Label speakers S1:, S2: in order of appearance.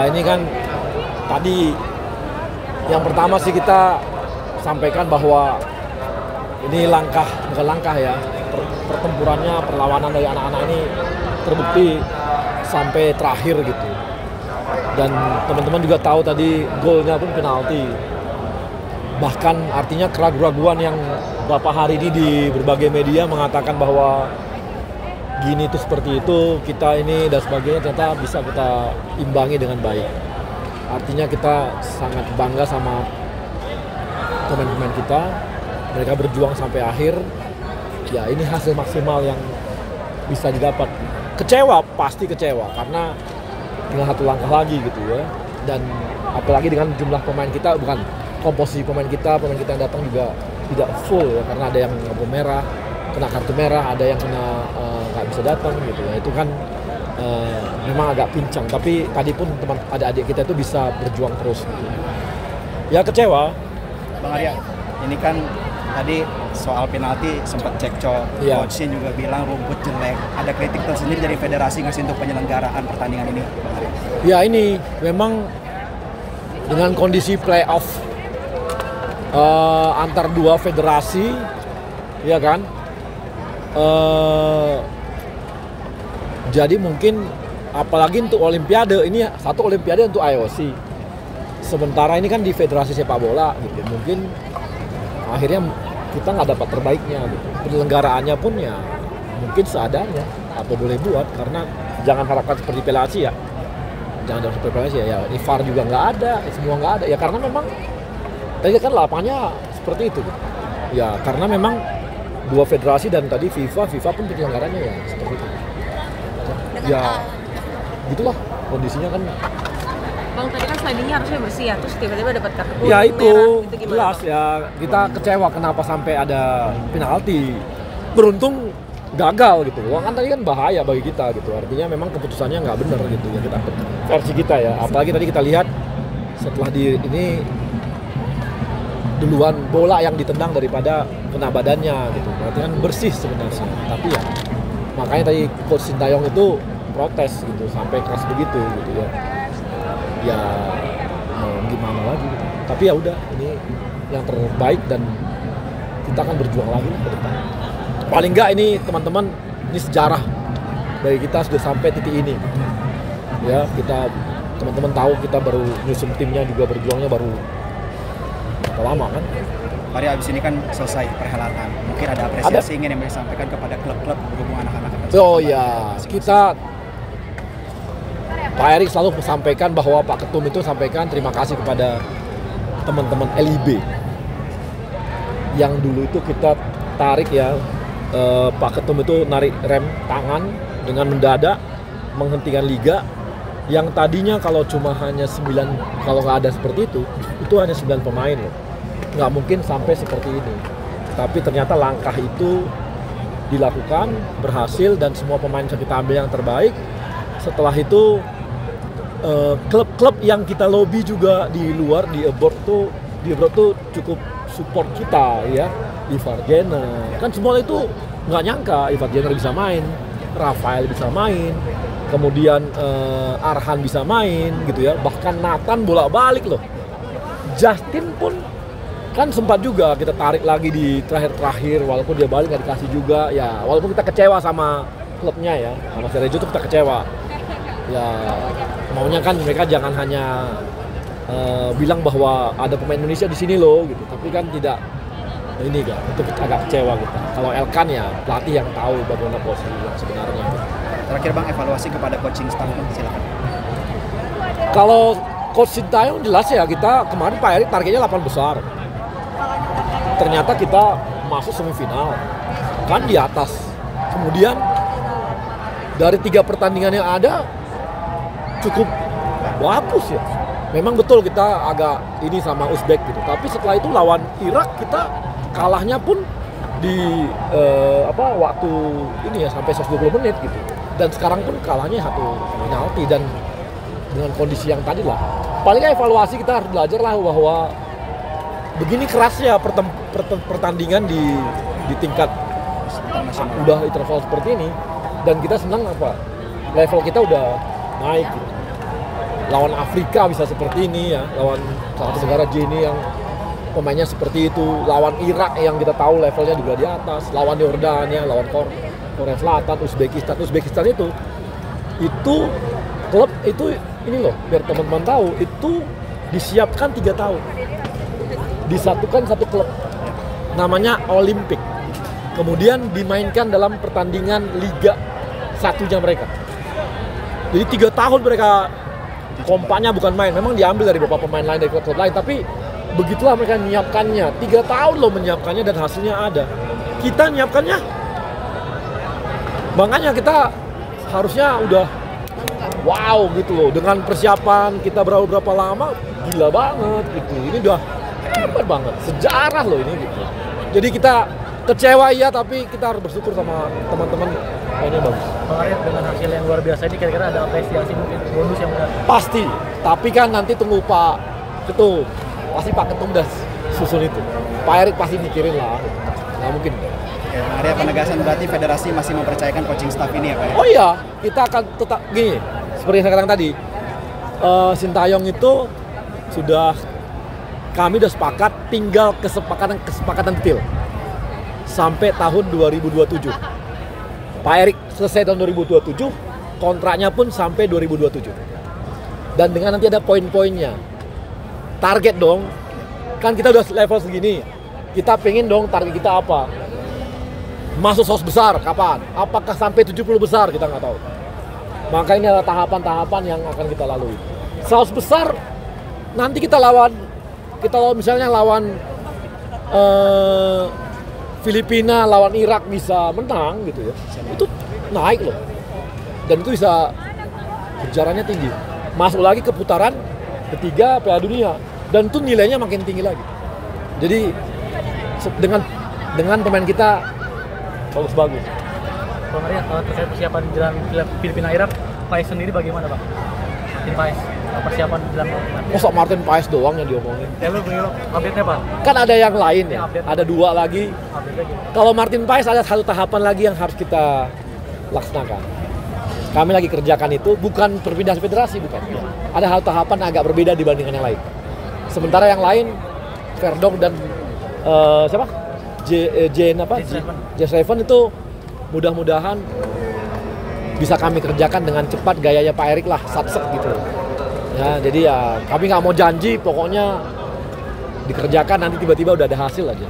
S1: Ya ini kan tadi yang pertama sih kita sampaikan bahwa ini bukan langkah ya, pertempurannya, perlawanan dari anak-anak ini terbukti sampai terakhir gitu. Dan teman-teman juga tahu tadi golnya pun penalti. Bahkan artinya keraguan-keraguan yang beberapa hari ini di berbagai media mengatakan bahwa gini itu seperti itu, kita ini dan sebagainya, ternyata bisa kita imbangi dengan baik. Artinya kita sangat bangga sama pemain-pemain kita. Mereka berjuang sampai akhir. Ya ini hasil maksimal yang bisa didapat. Kecewa, pasti kecewa karena tinggal satu langkah lagi gitu ya. Dan apalagi dengan jumlah pemain kita, bukan komposisi pemain kita yang datang juga tidak full ya, karena ada yang kena kartu merah, ada yang kena nggak bisa datang gitu ya. Itu kan memang agak pincang, tapi tadi pun teman adik-adik kita itu bisa berjuang terus gitu. Ya kecewa.
S2: Bang Arya, ini kan tadi soal penalti sempat cekcok,
S1: ya.
S2: Coach Shin juga bilang rumput jelek. Ada kritik tersendiri dari federasi nggak sih untuk penyelenggaraan pertandingan ini, Bang Arya?
S1: Ya ini memang dengan kondisi playoff antar dua federasi, ya kan. Jadi mungkin apalagi untuk Olimpiade, ini satu Olimpiade untuk IOC. Sementara ini kan di Federasi Sepak Bola gitu. Mungkin akhirnya kita nggak dapat terbaiknya gitu. Penyelenggaraannya pun ya mungkin seadanya apa boleh buat, karena jangan harapkan seperti Piala Asia. Jangan dapat seperti Piala Asia ya. Ini VAR juga nggak ada, semua nggak ada. Ya karena memang tadi kan lapangannya seperti itu gitu. Ya karena memang dua federasi dan tadi FIFA pun penyelenggaranya ya seperti itu. Ya gitulah kondisinya kan.
S3: Bang, tadi kan slidingnya harusnya bersih ya, terus tiba-tiba dapat kartu kuning,
S1: Ya itu
S3: merah,
S1: jelas ya, kita kecewa kenapa sampai ada penalti. Beruntung gagal gitu. Wah kan tadi kan bahaya bagi kita gitu. Artinya memang keputusannya nggak benar gitu ya, kita versi kita ya. Apalagi tadi kita lihat setelah ini duluan bola yang ditendang daripada kena badannya gitu. Berarti kan bersih sebenarnya. Tapi ya makanya tadi Coach Sintayong itu protes gitu sampai keras begitu gitu ya. Ya mau gimana lagi gitu. Tapi ya udah, ini yang terbaik dan kita akan berjuang lagi ke depan. Paling enggak ini teman-teman, ini sejarah bagi kita sudah sampai titik ini. Ya, kita teman-teman tahu kita baru nyusun timnya juga, berjuangnya baru berapa lama kan?
S2: Hari abis ini kan selesai perhelatan. Mungkin ada apresiasi ingin yang disampaikan kepada klub-klub berhubung anak-anak.
S1: Oh ya, kita Pak Erik selalu sampaikan bahwa Pak Ketum itu sampaikan terima kasih kepada teman-teman LIB yang dulu itu kita tarik ya, Pak Ketum itu narik rem tangan dengan mendadak menghentikan liga yang tadinya kalau cuma hanya 9, kalau nggak ada seperti itu hanya 9 pemain loh, nggak mungkin sampai seperti ini. Tapi ternyata langkah itu dilakukan, berhasil, dan semua pemain kita ambil yang terbaik. Setelah itu klub-klub yang kita lobby juga di luar, di abroad tuh cukup support kita ya. Ivar Jenner kan semua itu nggak nyangka Ivar Jenner bisa main, Rafael bisa main, kemudian Arhan bisa main gitu ya, bahkan Nathan bolak-balik loh. Justin pun kan sempat juga kita tarik lagi di terakhir walaupun dia balik nggak dikasih juga ya, walaupun kita kecewa sama klubnya ya, sama Serejo tuh kita kecewa ya. Maunya kan mereka jangan hanya bilang bahwa ada pemain Indonesia di sini loh gitu, tapi kan tidak. Ini kan itu agak kecewa gitu. Kalau Elkan ya pelatih yang tahu bagaimana posisi yang sebenarnya.
S2: Terakhir Bang, evaluasi kepada coaching staff, silakan.
S1: Kalau Coach Sintayong jelas ya, kita kemarin Pak Erik targetnya 8 besar. Ternyata kita masuk semifinal kan di atas. Kemudian dari 3 pertandingan yang ada cukup bagus ya. Memang betul kita agak ini sama Uzbek gitu. Tapi setelah itu lawan Irak kita kalahnya pun di waktu ini ya sampai 120 menit gitu. Dan sekarang pun kalahnya 1 penalti, dan dengan kondisi yang tadi lah. Paling evaluasi kita harus belajar lah bahwa begini kerasnya pertandingan di tingkat udah interval seperti ini, dan kita senang apa level kita udah naik gitu. lawan Afrika bisa seperti ini ya, lawan salah satu negara J ini yang pemainnya seperti itu, lawan Irak yang kita tahu levelnya juga di atas, lawan Yordania, lawan Korea Selatan, Uzbekistan itu klub itu ini loh, biar teman-teman tahu, itu disiapkan 3 tahun, disatukan satu klub, namanya Olimpik, kemudian dimainkan dalam pertandingan Liga 1-nya mereka. Jadi 3 tahun mereka kompaknya bukan main, memang diambil dari beberapa pemain lain dari klub-klub lain, tapi begitulah mereka menyiapkannya, 3 tahun loh menyiapkannya dan hasilnya ada. Kita menyiapkannya, makanya kita harusnya udah wow gitu loh, dengan persiapan kita berapa lama, gila banget gitu. Ini udah hebat banget, sejarah loh ini gitu. Jadi kita kecewa iya, tapi kita harus bersyukur sama teman-teman mainnya bagus.
S4: Bang Arya, dengan hasil yang luar biasa ini kira-kira ada apresiasi mungkin bonus yang udah?
S1: Pasti, tapi kan nanti tunggu Pak Ketum, pasti Pak Ketum udah susun itu. Pak Erik pasti mikirin lah, nggak mungkin.
S2: Oke, Bang Arya, penegasan berarti federasi masih mempercayakan coaching staff ini ya Pak ya?
S1: Oh iya, kita akan tetap gini, seperti yang saya katakan tadi, Sintayong itu sudah, kami udah sepakat, tinggal kesepakatan detail sampai tahun 2027. Pak Erik selesai tahun 2027, kontraknya pun sampai 2027. Dan dengan nanti ada poin-poinnya. Target dong, kan kita udah level segini, kita pengen dong target kita apa? Masuk 100 besar kapan? Apakah sampai 70 besar? Kita nggak tahu. Maka ini adalah tahapan-tahapan yang akan kita lalui. 100 besar nanti kita misalnya lawan Filipina, lawan Irak bisa menang gitu ya. Itu naik loh. Dan itu bisa kejarannya tinggi. Masuk lagi ke putaran ketiga Piala Dunia dan itu nilainya makin tinggi lagi. Jadi dengan pemain kita bagus-bagus.
S4: Bang Arya, terkait persiapan jalan Filipina Irak, Paes sendiri bagaimana Bang? Tim Paes, persiapan jalan.
S1: Masa Martin Paes doang yang diomongin?
S4: Lu update-nya Pak?
S1: Kan ada yang lain ya, ada 2 lagi.
S4: Update-nya gimana?
S1: Kalau Martin Paes ada 1 tahapan lagi yang harus kita laksanakan. Kami lagi kerjakan itu, bukan perpindahan federasi, bukan. Ada hal tahapan agak berbeda dibandingkan yang lain. Sementara yang lain, Verdong dan siapa? J7 itu mudah-mudahan bisa kami kerjakan dengan cepat, gayanya Pak Erik lah, satsek gitu. Ya, jadi ya kami nggak mau janji, pokoknya dikerjakan nanti tiba-tiba udah ada hasil aja.